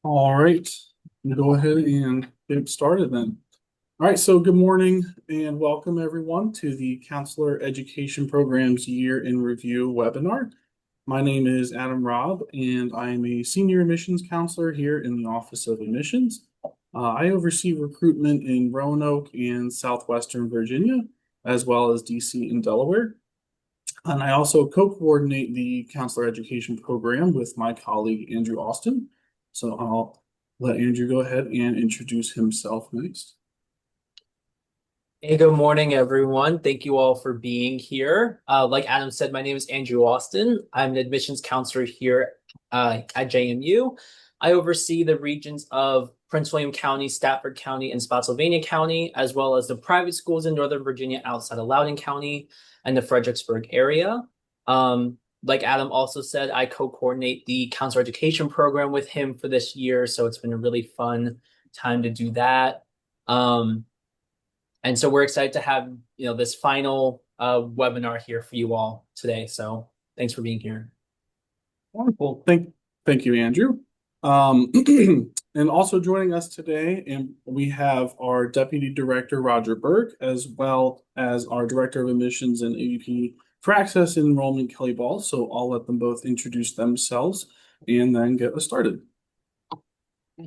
All right, we'll go ahead and get started then. All right, so good morning and welcome everyone to the Counselor Education Program's Year in Review webinar. My name is Adam Robb, and I am a senior admissions counselor here in the Office of Admissions. I oversee recruitment in Roanoke and Southwestern Virginia, as well as DC and Delaware. And I also co-coordinate the counselor education program with my colleague, Andrew Austin. So I'll let Andrew go ahead and introduce himself next. Hey, good morning, everyone. Thank you all for being here. Like Adam said, my name is Andrew Austin. I'm an admissions counselor here at JMU. I oversee the regions of Prince William County, Stafford County, and Spotsylvania County, as well as the private schools in Northern Virginia outside of Loudoun County and the Fredericksburg area. Like Adam also said, I co-coordinate the counselor education program with him for this year, so it's been a really fun time to do that. Um, and so we're excited to have, this final webinar here for you all today. So thanks for being here. Wonderful. Thank you, Andrew. And also joining us today, and we have our Deputy Director, Roger Burke, as well as our Director of Admissions and AVP for Access and Enrollment, Kelly Ball. So I'll let them both introduce themselves and then get us started.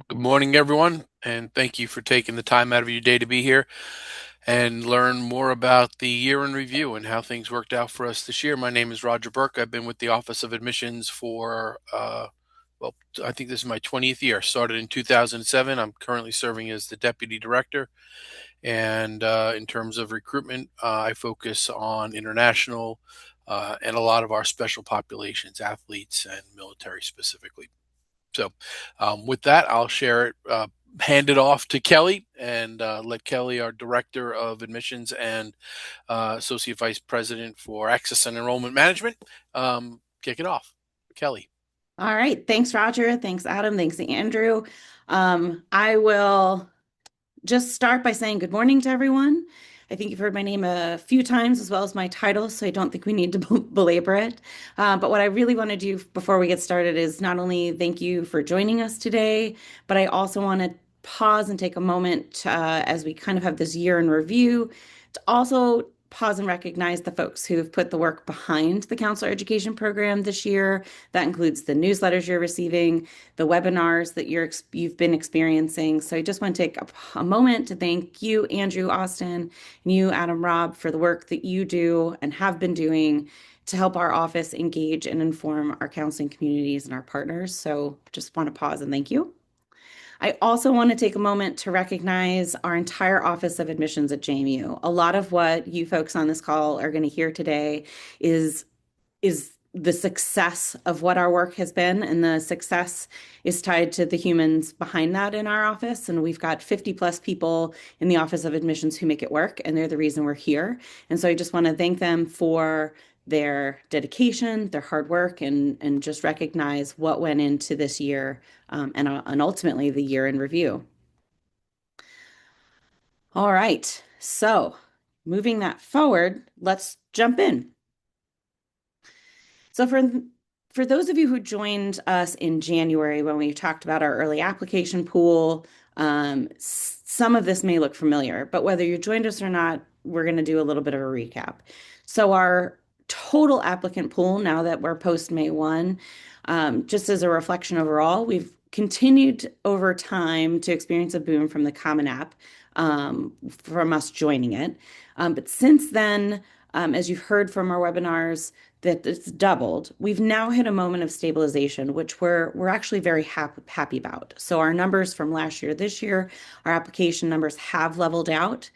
Good morning, everyone, and thank you for taking the time out of your day to be here and learn more about the year in review and how things worked out for us this year. My name is Roger Burke. I've been with the Office of Admissions for, well, I think this is my 20th year. Started in 2007. I'm currently serving as the Deputy Director. And in terms of recruitment, I focus on international and a lot of our special populations, athletes and military specifically. So with that, I'll share it, hand it off to Kelly and let Kelly, our Director of Admissions and Associate Vice President for Access and Enrollment Management, kick it off. Kelly. All right. Thanks, Roger. Thanks, Adam. Thanks, Andrew. I will just start by saying good morning to everyone. I think you've heard my name a few times as well as my title, so I don't think we need to belabor it. But what I really want to do before we get started is not only thank you for joining us today, but I also want to pause and take a moment as we kind of have this year in review to also pause and recognize the folks who have put the work behind the counselor education program this year. That includes the newsletters you're receiving, the webinars that you've been experiencing. So I just want to take a moment to thank you, Andrew Austin, and you, Adam Robb, for the work that you do and have been doing to help our office engage and inform our counseling communities and our partners. So just want to pause and thank you. I also want to take a moment to recognize our entire Office of Admissions at JMU. A lot of what you folks on this call are going to hear today is the success of what our work has been, and the success is tied to the humans behind that in our office. And we've got 50 plus people in the Office of Admissions who make it work, and they're the reason we're here. And so I just want to thank them for their dedication, their hard work, and just recognize what went into this year and ultimately the year in review. All right, so moving that forward, let's jump in. So for those of you who joined us in January when we talked about our early application pool, some of this may look familiar, but whether you joined us or not, we're going to do a little bit of a recap. So our total applicant pool, now that we're post May 1, just as a reflection overall, we've continued over time to experience a boom from the Common App from us joining it. But since then, as you've heard from our webinars, that it's doubled. We've now hit a moment of stabilization, which we're actually very happy about. So our numbers from last year, this year, our application numbers have leveled out,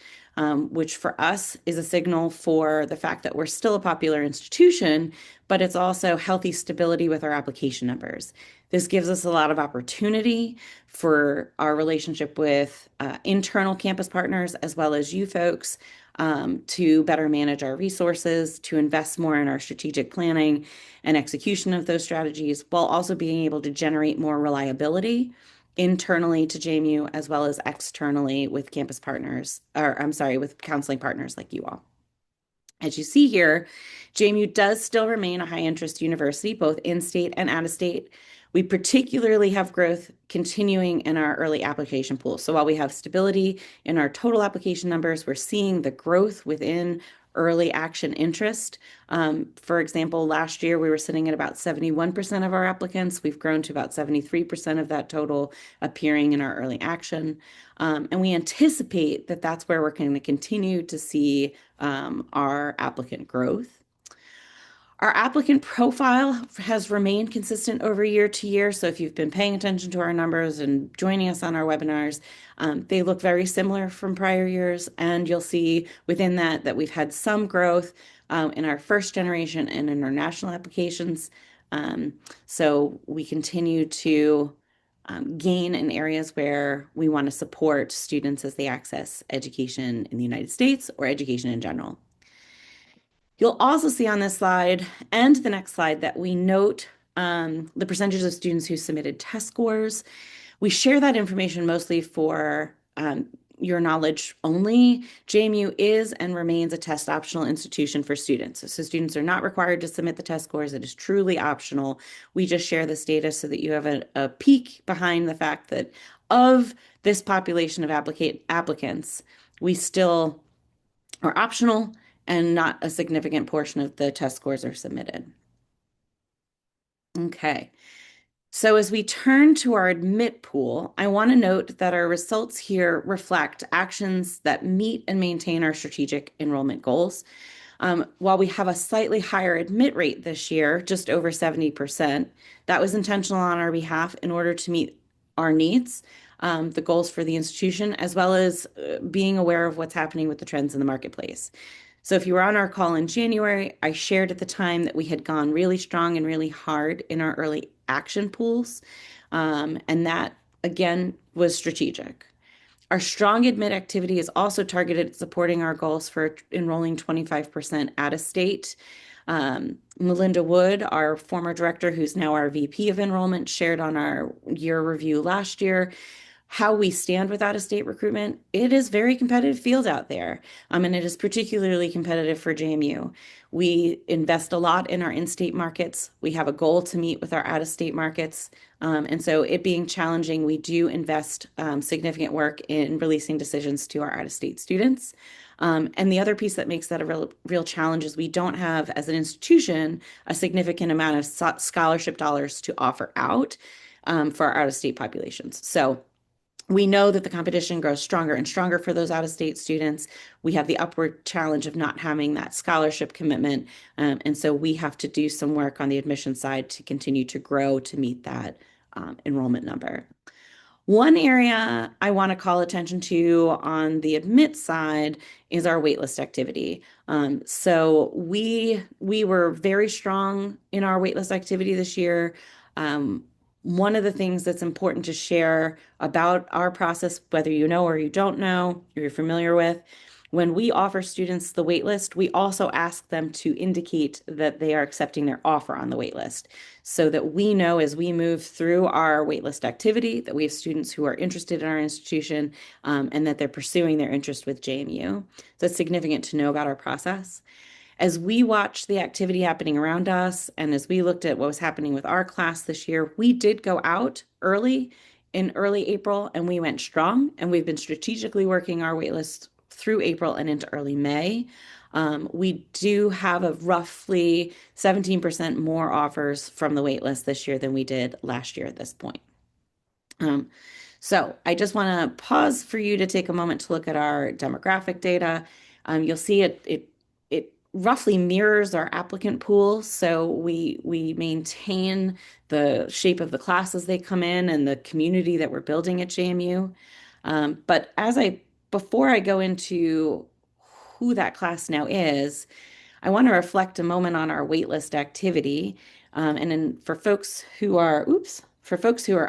which for us is a signal for the fact that we're still a popular institution, but it's also healthy stability with our application numbers. This gives us a lot of opportunity for our relationship with internal campus partners as well as you folks to better manage our resources, to invest more in our strategic planning and execution of those strategies, while also being able to generate more reliability internally to JMU as well as externally with campus partners, or I'm sorry, with counseling partners like you all. As you see here, JMU does still remain a high interest university, both in state and out of state. We particularly have growth continuing in our early application pool. So while we have stability in our total application numbers, we're seeing the growth within early action interest. For example, last year we were sitting at about 71% of our applicants. We've grown to about 73% of that total appearing in our early action. And we anticipate that that's where we're going to continue to see our applicant growth. Our applicant profile has remained consistent over year to year. So if you've been paying attention to our numbers and joining us on our webinars, they look very similar from prior years. And you'll see within that we've had some growth in our first generation and international applications. So we continue to gain in areas where we want to support students as they access education in the United States or education in general. You'll also see on this slide and the next slide that we note the percentages of students who submitted test scores. We share that information mostly for your knowledge only. JMU is and remains a test optional institution for students. So students are not required to submit the test scores. It is truly optional. We just share this data so that you have a peek behind the fact that of this population of applicants, we still are optional and not a significant portion of the test scores are submitted. Okay. So as we turn to our admit pool, I want to note that our results here reflect actions that meet and maintain our strategic enrollment goals. While we have a slightly higher admit rate this year, just over 70%, that was intentional on our behalf in order to meet our needs, the goals for the institution, as well as being aware of what's happening with the trends in the marketplace. So if you were on our call in January, I shared at the time that we had gone really strong and really hard in our early action pools. And that, again, was strategic. Our strong admit activity is also targeted at supporting our goals for enrolling 25% out of state. Melinda Wood, our former director, who's now our VP of enrollment, shared on our year review last year how we stand with out-of-state recruitment. It is very competitive field out there, and it is particularly competitive for JMU. We invest a lot in our in-state markets. We have a goal to meet with our out-of-state markets, and so it being challenging, we do invest significant work in releasing decisions to our out-of-state students. And the other piece that makes that a real challenge is we don't have, as an institution, a significant amount of scholarship dollars to offer out for our out-of-state populations. So we know that the competition grows stronger and stronger for those out-of-state students. We have the upward challenge of not having that scholarship commitment. And so we have to do some work on the admission side to continue to grow to meet that enrollment number. One area I want to call attention to on the admit side is our waitlist activity. So we were very strong in our waitlist activity this year. One of the things that's important to share about our process, whether you know or you don't know, or you're familiar with, when we offer students the waitlist, we also ask them to indicate that they are accepting their offer on the waitlist so that we know as we move through our waitlist activity that we have students who are interested in our institution and that they're pursuing their interest with JMU. So it's significant to know about our process. As we watched the activity happening around us, and as we looked at what was happening with our class this year, we did go out in early April, and we went strong, and we've been strategically working our waitlist through April and into early May. We do have a roughly 17% more offers from the waitlist this year than we did last year at this point. So I just want to pause for you to take a moment to look at our demographic data. You'll see it roughly mirrors our applicant pool. So we maintain the shape of the class as they come in and the community that we're building at JMU. But before I go into who that class now is, I want to reflect a moment on our waitlist activity. And then for folks who are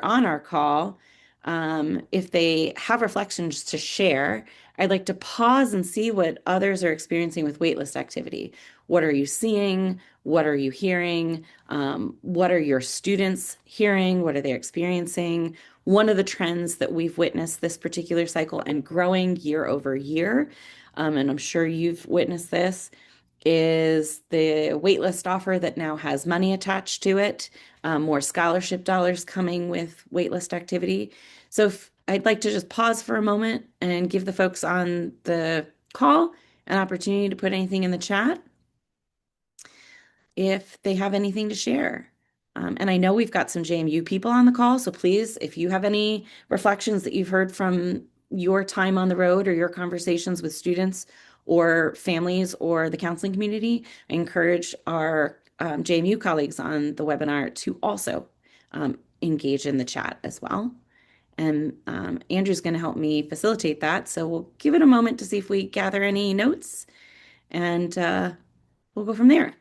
on our call, if they have reflections to share, I'd like to pause and see what others are experiencing with waitlist activity. What are you seeing? What are you hearing? What are your students hearing? What are they experiencing? One of the trends that we've witnessed this particular cycle and growing year over year, and I'm sure you've witnessed this, is the waitlist offer that now has money attached to it. more scholarship dollars coming with waitlist activity. So I'd like to just pause for a moment and give the folks on the call an opportunity to put anything in the chat if they have anything to share. And I know we've got some JMU people on the call, so please, if you have any reflections that you've heard from your time on the road or your conversations with students or families or the counseling community, I encourage our JMU colleagues on the webinar to also engage in the chat as well. And Andrew's going to help me facilitate that. So we'll give it a moment to see if we gather any notes, and we'll go from there.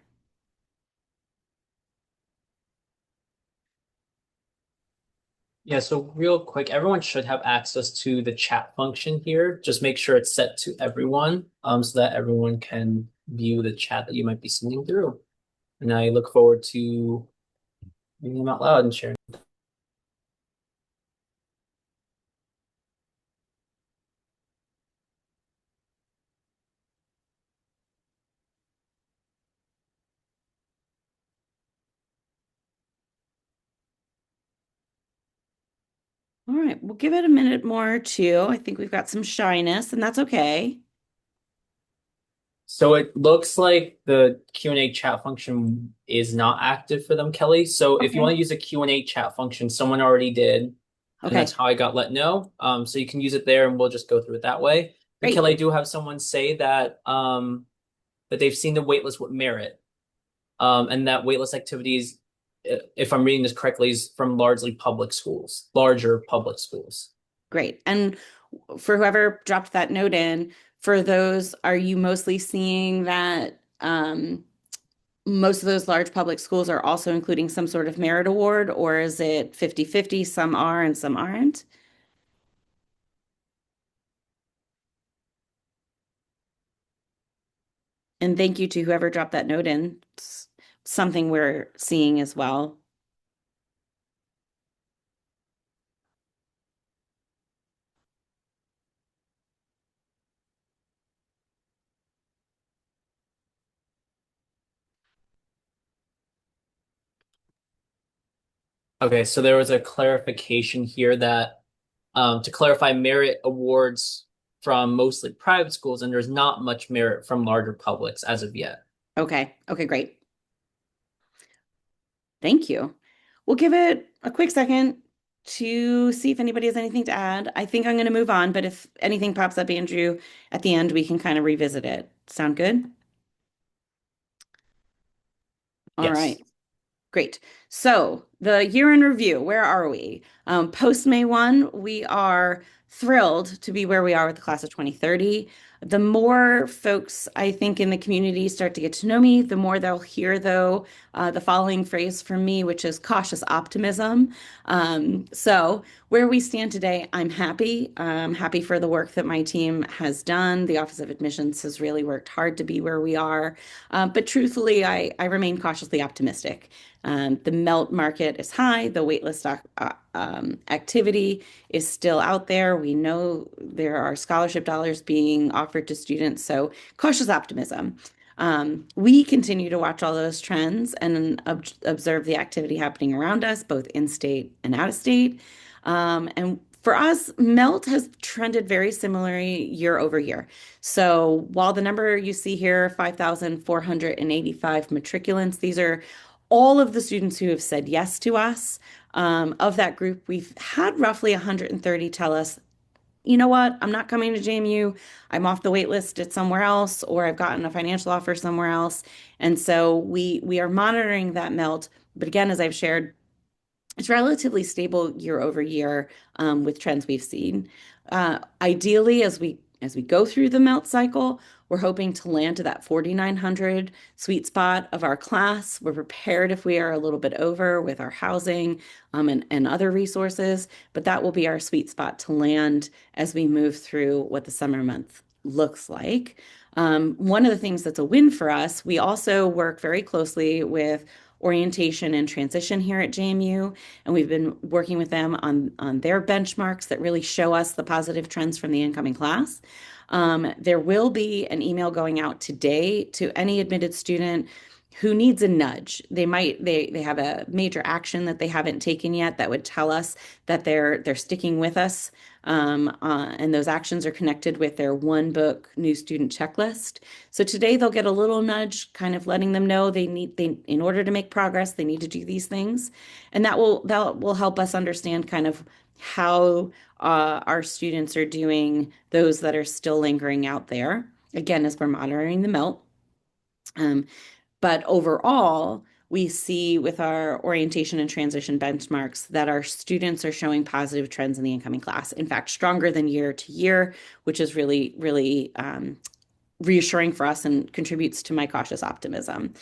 Yeah, so real quick, everyone should have access to the chat function here. Just make sure it's set to everyone, so that everyone can view the chat that you might be sending through. And I look forward to reading them out loud and sharing. All right, we'll give it a minute more or two. I think we've got some shyness, and that's okay. So it looks like the Q&A chat function is not active for them, Kelly. So if you want to use a Q&A chat function, someone already did. And Okay, that's how I got let know. So you can use it there and we'll just go through it that way. But great. Kelly, I do have someone say that that they've seen the waitlist with merit. And that waitlist activities, if I'm reading this correctly, is from largely public schools, larger public schools. Great. And for whoever dropped that note in, for those, are you mostly seeing that most of those large public schools are also including some sort of merit award, or is it 50-50? Some are and some aren't? And thank you to whoever dropped that note in. It's something we're seeing as well. Okay, so there was a clarification here that to clarify merit awards from mostly private schools, and there's not much merit from larger publics as of yet. Okay, great. Thank you. We'll give it a quick second to see if anybody has anything to add. I think I'm going to move on, but if anything pops up, Andrew, at the end, we can kind of revisit it. Sound good? All Yes. right. Great. So the year in review, where are we? Post May 1, we are thrilled to be where we are with the class of 2030. The more folks, I think, in the community start to get to know me, the more they'll hear, though, the following phrase from me, which is cautious optimism. So where we stand today, I'm happy. I'm happy for the work that my team has done. The Office of Admissions has really worked hard to be where we are. But truthfully, I remain cautiously optimistic. The MELT market is high. The waitlist activity is still out there. We know there are scholarship dollars being offered to students, so cautious optimism. We continue to watch all those trends and observe the activity happening around us, both in state and out of state. And for us, MELT has trended very similarly year over year. So while the number you see here, 5,485 matriculants, these are all of the students who have said yes to us. Of that group, we've had roughly 130 tell us, you know what, I'm not coming to JMU. I'm off the wait list at somewhere else, or I've gotten a financial offer somewhere else. And so we are monitoring that MELT. But again, as I've shared, it's relatively stable year over year with trends we've seen. Ideally, as we go through the MELT cycle, we're hoping to land to that 4,900 sweet spot of our class. We're prepared if we are a little bit over with our housing and other resources, but that will be our sweet spot to land as we move through what the summer month looks like. One of the things that's a win for us, we also work very closely with orientation and transition here at JMU, and we've been working with them on their benchmarks that really show us the positive trends from the incoming class. There will be an email going out today to any admitted student who needs a nudge. They have a major action that they haven't taken yet that would tell us that they're sticking with us. And those actions are connected with their one book new student checklist. So today they'll get a little nudge, kind of letting them know they in order to make progress, they need to do these things. And that will help us understand kind of how our students are doing, those that are still lingering out there. Again, as we're monitoring the melt. But overall, we see with our orientation and transition benchmarks that our students are showing positive trends in the incoming class. In fact, stronger than year to year, which is really, really reassuring for us and contributes to my cautious optimism.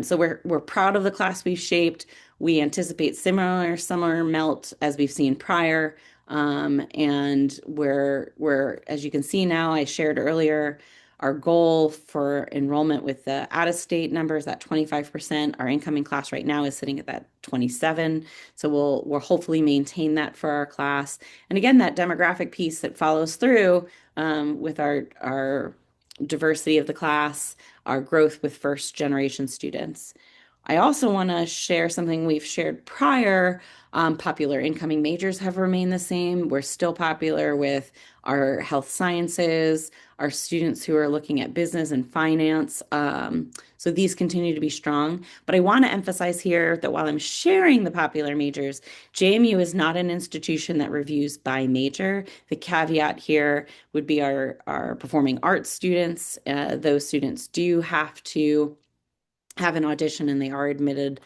So we're proud of the class we've shaped. We anticipate similar melt as we've seen prior. And we're, as you can see now, I shared earlier, our goal for enrollment with the out-of-state numbers at 25%. Our incoming class right now is sitting at that 27. So we'll hopefully maintain that for our class. And again, that demographic piece that follows through with our diversity of the class, our growth with first generation students. I also want to share something we've shared prior. Popular incoming majors have remained the same. We're still popular with our health sciences, our students who are looking at business and finance. So these continue to be strong. But I want to emphasize here that while I'm sharing the popular majors, JMU is not an institution that reviews by major. The caveat here would be our performing arts students. Those students do have to have an audition and they are admitted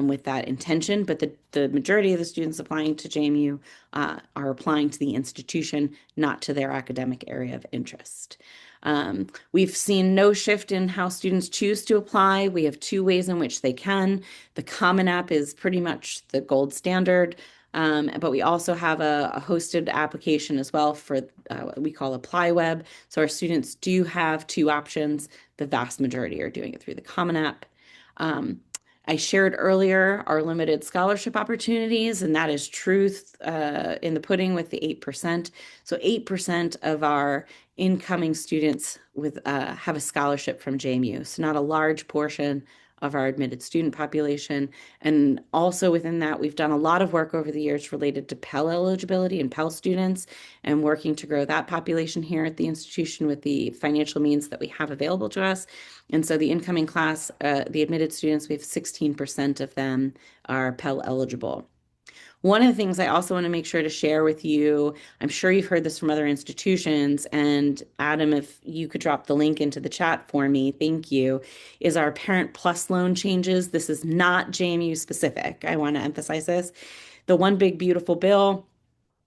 with that intention, but the majority of the students applying to JMU are applying to the institution, not to their academic area of interest. We've seen no shift in how students choose to apply. We have two ways in which they can. The Common App is pretty much the gold standard, but we also have a hosted application as well for what we call Apply Web. So our students do have two options. The vast majority are doing it through the Common App. I shared earlier our limited scholarship opportunities, and that is truth in the pudding with the 8%. So 8% of our incoming students have a scholarship from JMU. So not a large portion of our admitted student population. And also within that, we've done a lot of work over the years related to Pell eligibility and Pell students and working to grow that population here at the institution with the financial means that we have available to us. And so the incoming class, the admitted students, we have 16% of them are Pell eligible. One of the things I also want to make sure to share with you, I'm sure you've heard this from other institutions, and Adam, if you could drop the link into the chat for me, thank you, is our Parent Plus loan changes. This is not JMU specific. I want to emphasize this. The One Big Beautiful Bill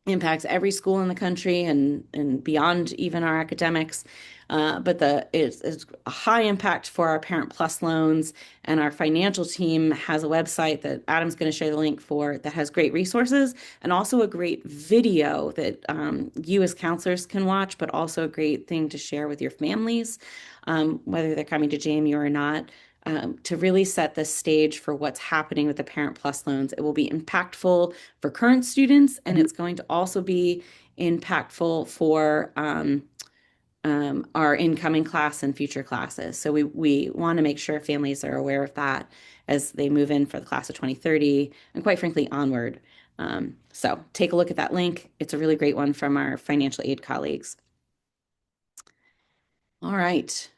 impacts every school in the country and beyond even our academics. But it's a high impact for our Parent Plus loans, and our financial team has a website that Adam's going to share the link for that has great resources and also a great video that you as counselors can watch, but also a great thing to share with your families, whether they're coming to JMU or not. To really set the stage for what's happening with the Parent Plus loans. It will be impactful for current students, and it's going to also be impactful for our incoming class and future classes. So we want to make sure families are aware of that as they move in for the class of 2030 and quite frankly onward. So take a look at that link. It's a really great one from our financial aid colleagues. All right.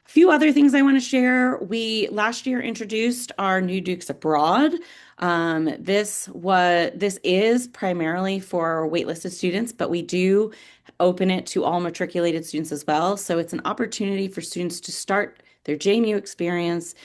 A few other things I want to share. We last year introduced our new Dukes Abroad. This is primarily for waitlisted students, but we do open it to all matriculated students as well. So it's an opportunity for students to start their JMU experience,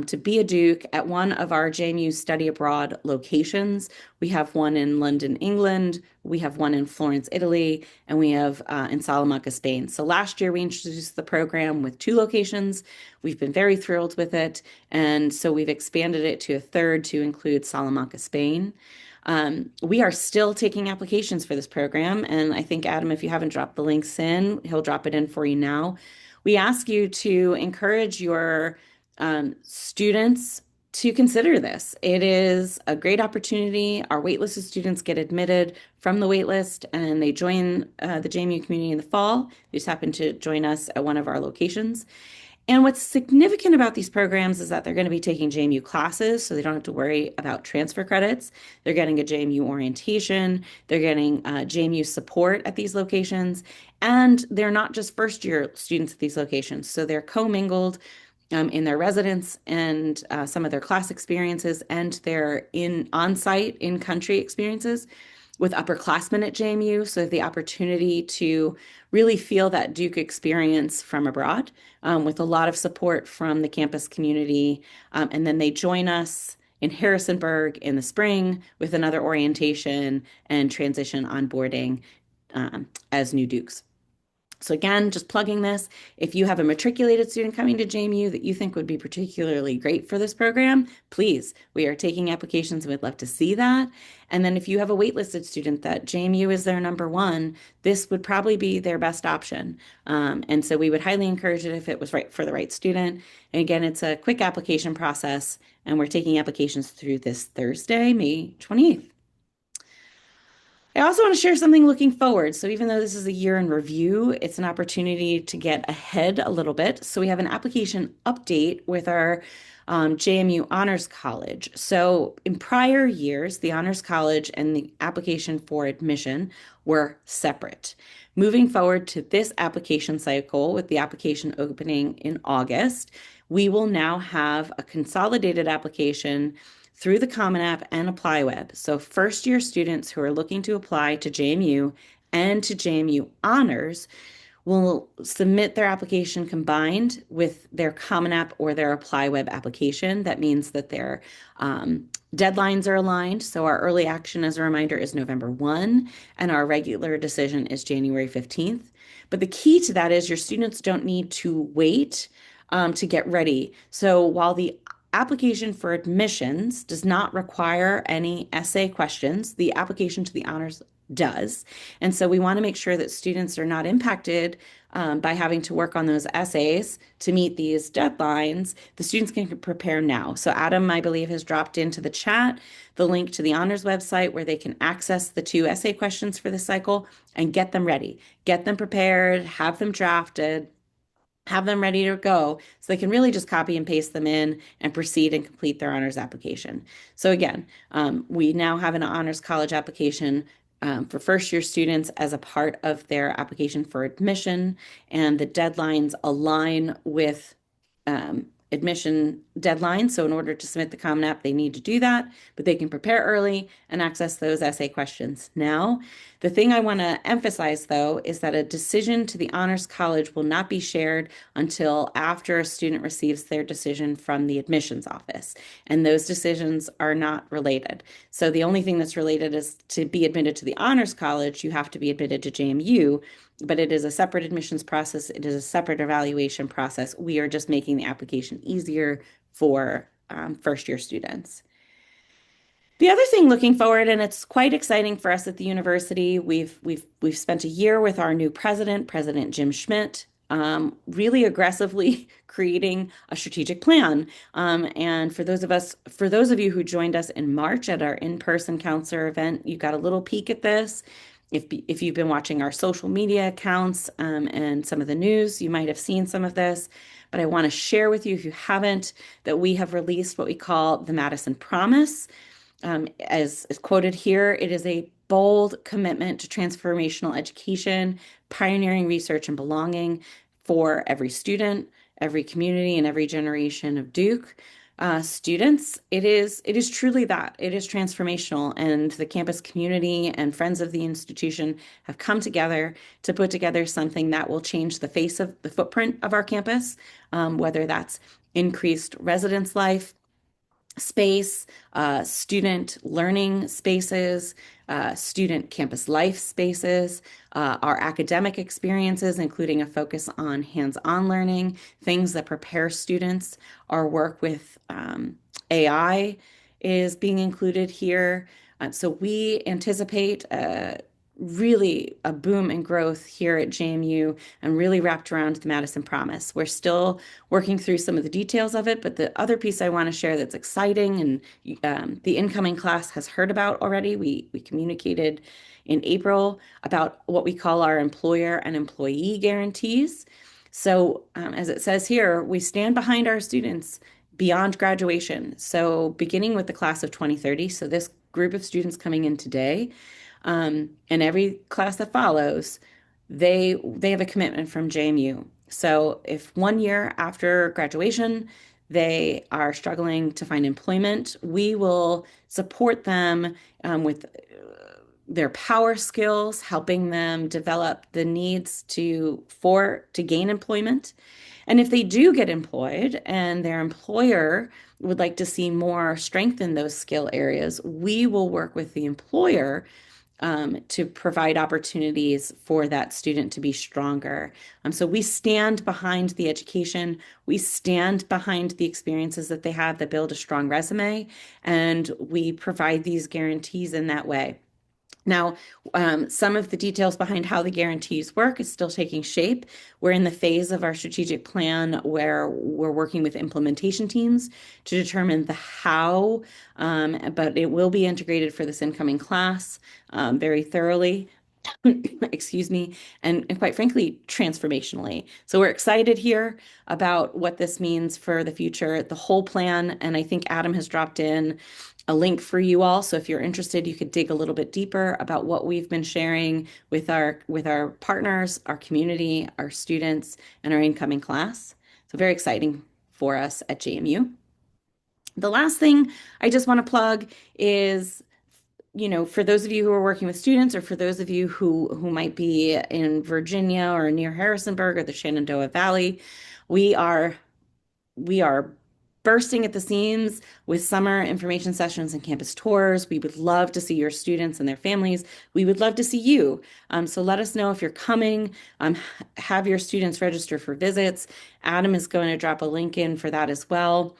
to be a Duke at one of our JMU study abroad locations. We have one in London, England. We have one in Florence, Italy, and we have in Salamanca, Spain. So last year we introduced the program with 2 locations. We've been very thrilled with it. And so we've expanded it to a third to include Salamanca, Spain. We are still taking applications for this program. And I think, Adam, if you haven't dropped the links in, he'll drop it in for you now. We ask you to encourage your students to consider this. It is a great opportunity. Our waitlisted students get admitted from the waitlist and they join the JMU community in the fall. They just happen to join us at one of our locations. And what's significant about these programs is that they're going to be taking JMU classes, so they don't have to worry about transfer credits. They're getting a JMU orientation, they're getting JMU support at these locations, and they're not just first year students at these locations. So they're commingled in their residence and some of their class experiences and their on-site, in-country experiences with upperclassmen at JMU. So they have the opportunity to really feel that Duke experience from abroad with a lot of support from the campus community. And then they join us in Harrisonburg in the spring with another orientation and transition onboarding as new Dukes. So again, just plugging this, if you have a matriculated student coming to JMU that you think would be particularly great for this program, please, we are taking applications and we'd love to see that. And then if you have a waitlisted student that JMU is their number one, this would probably be their best option. And so we would highly encourage it if it was right for the right student. And again, it's a quick application process, and we're taking applications through this Thursday, May 28th. I also want to share something looking forward. So even though this is a year in review, it's an opportunity to get ahead a little bit. So we have an application update with our JMU Honors College. So in prior years, the Honors College and the application for admission were separate. Moving forward to this application cycle with the application opening in August, we will now have a consolidated application through the Common App and ApplyWeb. So first year students who are looking to apply to JMU and to JMU Honors will submit their application combined with their Common App or their ApplyWeb application. That means that their deadlines are aligned. So our early action, as a reminder, is November 1, and our regular decision is January 15th. But the key to that is your students don't need to wait to get ready. So while the application for admissions does not require any essay questions, the application to the honors does. And so we want to make sure that students are not impacted by having to work on those essays to meet these deadlines. The students can prepare now. So Adam, I believe, has dropped into the chat the link to the honors website where they can access the 2 essay questions for this cycle and get them ready, get them prepared, have them drafted, have them ready to go so they can really just copy and paste them in and proceed and complete their honors application. So again, we now have an honors college application for first year students as a part of their application for admission, and the deadlines align with admission deadlines. So in order to submit the Common App, they need to do that, but they can prepare early and access those essay questions now. The thing I want to emphasize, though, is that a decision to the Honors College will not be shared until after a student receives their decision from the admissions office, and those decisions are not related. So the only thing that's related is to be admitted to the Honors College, you have to be admitted to JMU, but it is a separate admissions process. It is a separate evaluation process. We are just making the application easier for first year students. The other thing looking forward, and it's quite exciting for us at the university, we've spent a year with our new president, President Jim Schmidt, really aggressively creating a strategic plan. And for those of you who joined us in March at our in-person counselor event, you got a little peek at this. If you've been watching our social media accounts and some of the news, you might have seen some of this. But I want to share with you, if you haven't, that we have released what we call the Madison Promise. As quoted here, it is a bold commitment to transformational education, pioneering research, and belonging for every student, every community, and every generation of Duke students. It is truly that. It is transformational, and the campus community and friends of the institution have come together to put together something that will change the face of the footprint of our campus, whether that's increased residence life, space, student learning spaces, student campus life spaces, our academic experiences, including a focus on hands-on learning, things that prepare students. Our work with AI is being included here. So we anticipate really a boom in growth here at JMU and really wrapped around the Madison Promise. We're still working through some of the details of it, but the other piece I want to share that's exciting and the incoming class has heard about already, we communicated in April about what we call our employer and employee guarantees. So, as it says here, we stand behind our students beyond graduation. So, beginning with the class of 2030, so this group of students coming in today, and every class that follows, they have a commitment from JMU. So, if 1 year after graduation they are struggling to find employment, we will support them with their power skills, helping them develop the needs to gain employment. And if they do get employed and their employer would like to see more strength in those skill areas, we will work with the employer to provide opportunities for that student to be stronger. So we stand behind the education, we stand behind the experiences that they have that build a strong resume, and we provide these guarantees in that way. Now, some of the details behind how the guarantees work is still taking shape. We're in the phase of our strategic plan where we're working with implementation teams to determine the how, but it will be integrated for this incoming class very thoroughly. Excuse me, and quite frankly, transformationally. So we're excited here about what this means for the future, the whole plan. And I think Adam has dropped in a link for you all. So if you're interested, you could dig a little bit deeper about what we've been sharing with our partners, our community, our students, and our incoming class. So very exciting for us at JMU. The last thing I just want to plug is, for those of you who are working with students, or for those of you who might be in Virginia or near Harrisonburg or the Shenandoah Valley, we are bursting at the seams with summer information sessions and campus tours. We would love to see your students and their families. We would love to see you. So let us know if you're coming. Have your students register for visits. Adam is going to drop a link in for that as well.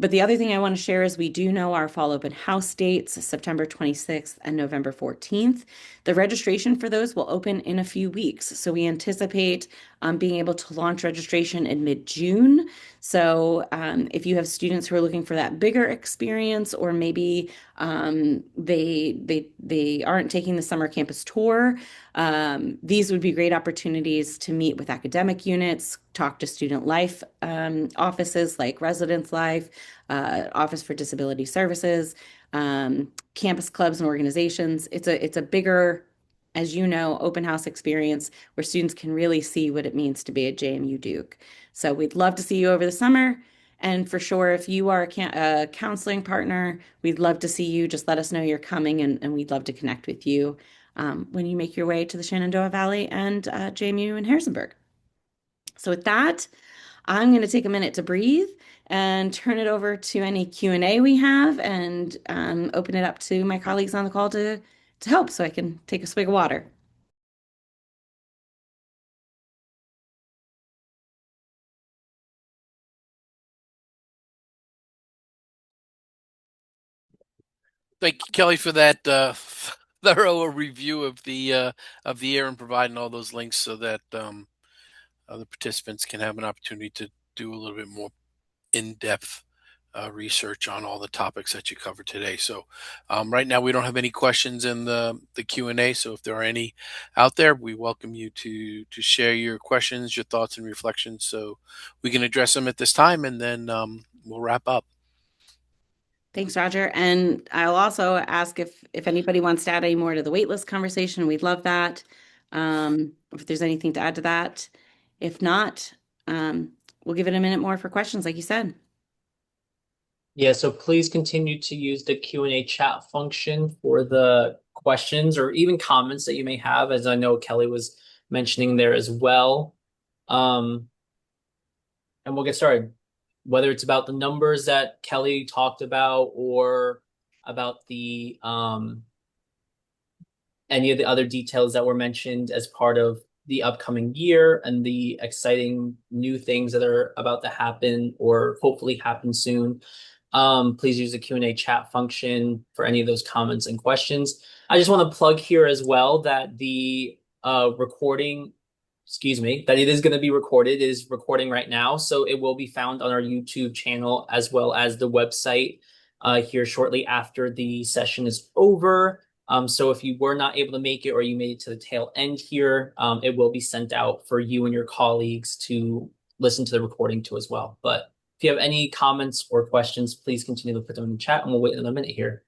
But the other thing I want to share is we do know our fall open house dates, September 26th and November 14th. The registration for those will open in a few weeks. So we anticipate being able to launch registration in mid-June. So if you have students who are looking for that bigger experience, or maybe they aren't taking the summer campus tour, these would be great opportunities to meet with academic units, talk to student life offices like Residence Life, Office for Disability Services, campus clubs and organizations. It's a bigger, as you know, open house experience where students can really see what it means to be a JMU Duke. So we'd love to see you over the summer. And for sure, if you are a counseling partner, we'd love to see you. Just let us know you're coming, and we'd love to connect with you when you make your way to the Shenandoah Valley and JMU in Harrisonburg. So with that, I'm going to take a minute to breathe and turn it over to any Q&A we have, and open it up to my colleagues on the call to help, so I can take a swig of water. Thank you, Kelly, for that thorough review of the year and providing all those links so that other participants can have an opportunity to do a little bit more in-depth research on all the topics that you covered today. So right now we don't have any questions in the Q&A. So if there are any out there, we welcome you to share your questions, your thoughts and reflections, so we can address them at this time, and then we'll wrap up. Thanks, Roger. And I'll also ask if anybody wants to add any more to the waitlist conversation. We'd love that. If there's anything to add to that. If not, we'll give it a minute more for questions, like you said. Yeah, so please continue to use the Q&A chat function for the questions or even comments that you may have, as I know Kelly was mentioning there as well. And we'll get started. Whether it's about the numbers that Kelly talked about, or about the any of the other details that were mentioned as part of the upcoming year and the exciting new things that are about to happen or hopefully happen soon. Please use the Q&A chat function for any of those comments and questions. I just want to plug here as well that the recording, that it is going to be recorded. It is recording right now, so it will be found on our YouTube channel as well as the website here shortly after the session is over. So if you were not able to make it or you made it to the tail end here, it will be sent out for you and your colleagues to listen to the recording to as well. But if you have any comments or questions, please continue to put them in the chat and we'll wait another minute here.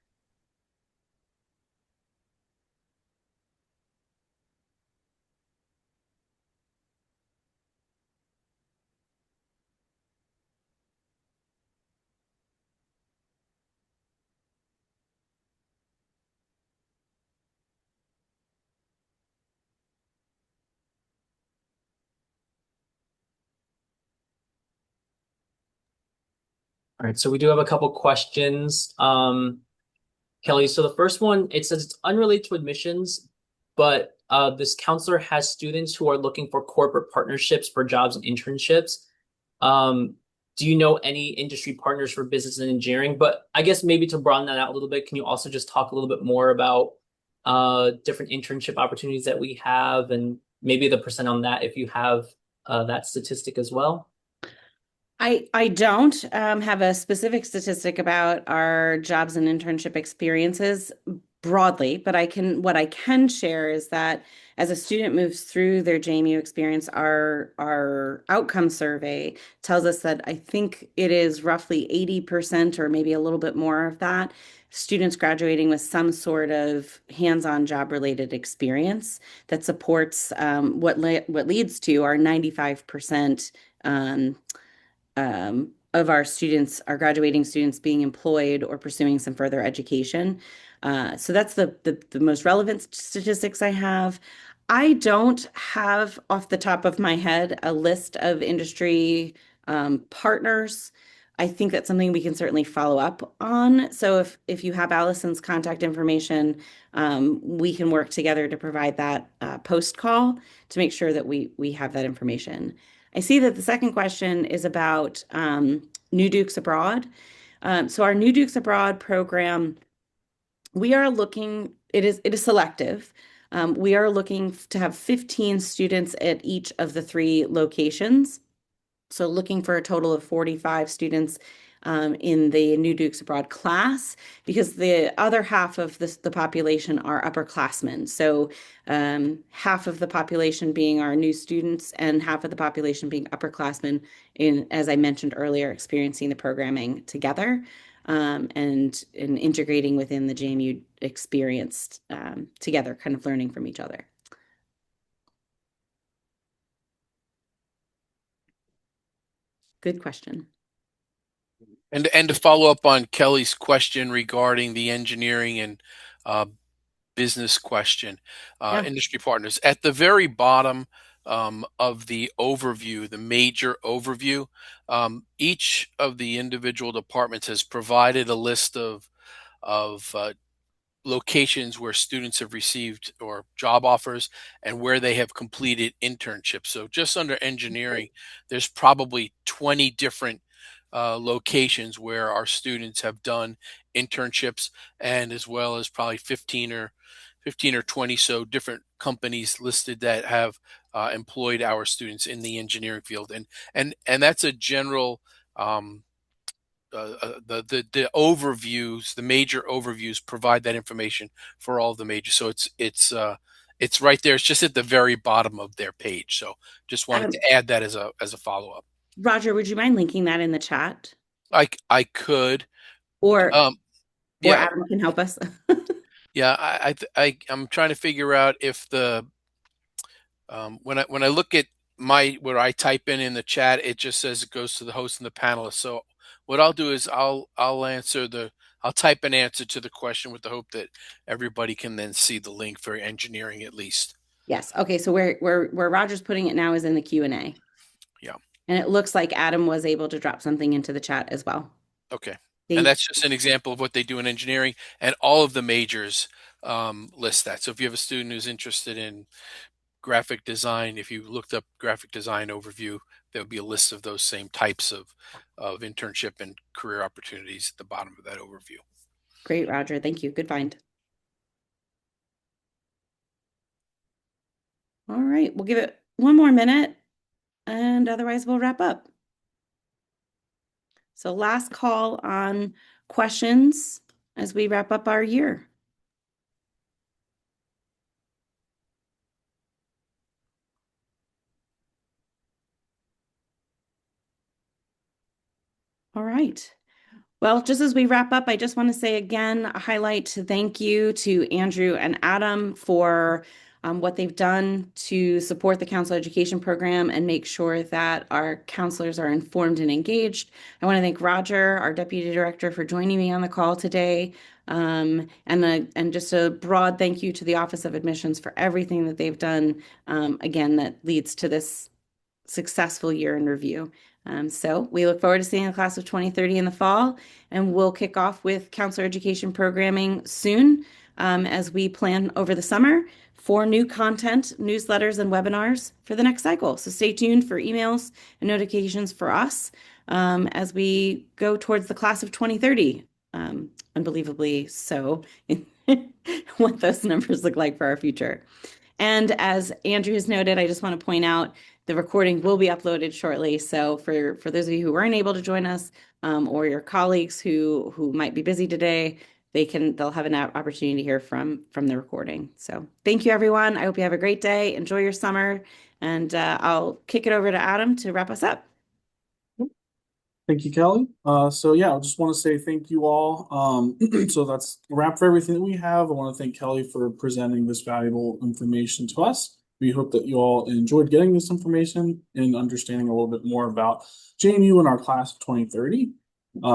All right, so we do have a couple questions. Kelly, so the first one, it says it's unrelated to admissions, but this counselor has students who are looking for corporate partnerships for jobs and internships. Um, do you know any industry partners for business and engineering? But I guess maybe to broaden that out a little bit, can you also just talk a little bit more about different internship opportunities that we have and maybe the percent on that if you have that statistic as well? I don't have a specific statistic about our jobs and internship experiences broadly, but what I can share is that as a student moves through their JMU experience, our outcome survey tells us that I think it is roughly 80% or maybe a little bit more of that students graduating with some sort of hands-on job-related experience that supports what leads to our 95% of our students, our graduating students, being employed or pursuing some further education. So that's the most relevant statistics I have. I don't have off the top of my head a list of industry partners. I think that's something we can certainly follow up on. So if you have Allison's contact information, we can work together to provide that post call to make sure that we have that information. I see that the second question is about New Dukes Abroad. So our New Dukes Abroad program, we are looking, it is selective. We are looking to have 15 students at each of the three locations. So looking for a total of 45 students in the New Dukes Abroad class, because the other half of the population are upperclassmen. So half of the population being our new students and half of the population being upperclassmen in, as I mentioned earlier, experiencing the programming together and integrating within the JMU experience together, kind of learning from each other. Good question. And to follow up on Kelly's question regarding the engineering and uh, business question, Yeah. industry partners at the very bottom of the overview, the major overview, each of the individual departments has provided a list of locations where students have received or job offers and where they have completed internships. So just under engineering, there's probably 20 different locations where our students have done internships, and as well as probably 15 or 20 so different companies listed that have employed our students in the engineering field. And that's a general the overviews, the major overviews provide that information for all the majors. So it's right there. It's just at the very bottom of their page. So just wanted Adam, to add that as a follow up. Roger, would you mind linking that in the chat? I could, Or um, or yeah, Adam can help us. yeah. I'm trying to figure out if the when I look at my what I type in the chat, it just says it goes to the host and the panelists. So what I'll do is I'll type an answer to the question with the hope that everybody can then see the link for engineering at least. Yes. Okay. So where Roger's putting it now is in the Q&A. Yeah. And it looks like Adam was able to drop something into the chat as well. Okay. And Thank that's just an example of what they do in engineering, and all of the majors list that. So if you have a student who's interested in graphic design, if you looked up graphic design overview, there would be a list of those same types of internship and career opportunities at the bottom of that overview. Great, Roger. Thank you. Good find. All right. We'll give it one more minute and otherwise we'll wrap up. So last call on questions as we wrap up our year. All right. Well, just as we wrap up, I just want to say again, a highlight to thank you to Andrew and Adam for what they've done to support the counselor education program and make sure that our counselors are informed and engaged. I want to thank Roger, our deputy director, for joining me on the call today. And just a broad thank you to the Office of Admissions for everything that they've done, again, that leads to this successful year in review. So we look forward to seeing the class of 2030 in the fall, and we'll kick off with counselor education programming soon as we plan over the summer for new content, newsletters, and webinars for the next cycle. So stay tuned for emails and notifications for us as we go towards the class of 2030. Unbelievably so, what those numbers look like for our future. And as Andrew has noted, I just want to point out the recording will be uploaded shortly. So for those of you who weren't able to join us, or your colleagues who might be busy today, they'll have an opportunity to hear from the recording. So thank you, everyone. I hope you have a great day. Enjoy your summer, and I'll kick it over to Adam to wrap us up. Thank you, Kelly. So yeah, I just want to say thank you all. So that's a wrap for everything that we have. I want to thank Kelly for presenting this valuable information to us. We hope that you all enjoyed getting this information and understanding a little bit more about JMU and our class of 2030.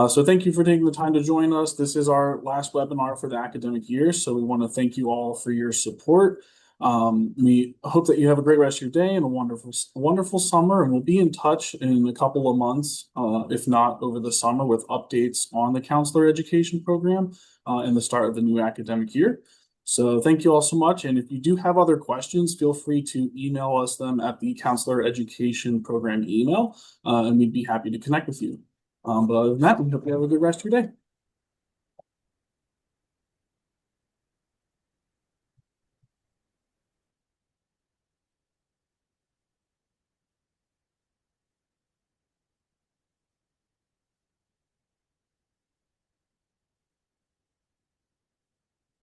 So thank you for taking the time to join us. This is our last webinar for the academic year, so we want to thank you all for your support. We hope that you have a great rest of your day and a wonderful summer, and we'll be in touch in a couple of months, if not over the summer, with updates on the counselor education program and the start of the new academic year. So thank you all so much. And if you do have other questions, feel free to email us them at the counselor education program email, and we'd be happy to connect with you. But other than that, we hope you have a good rest of your day.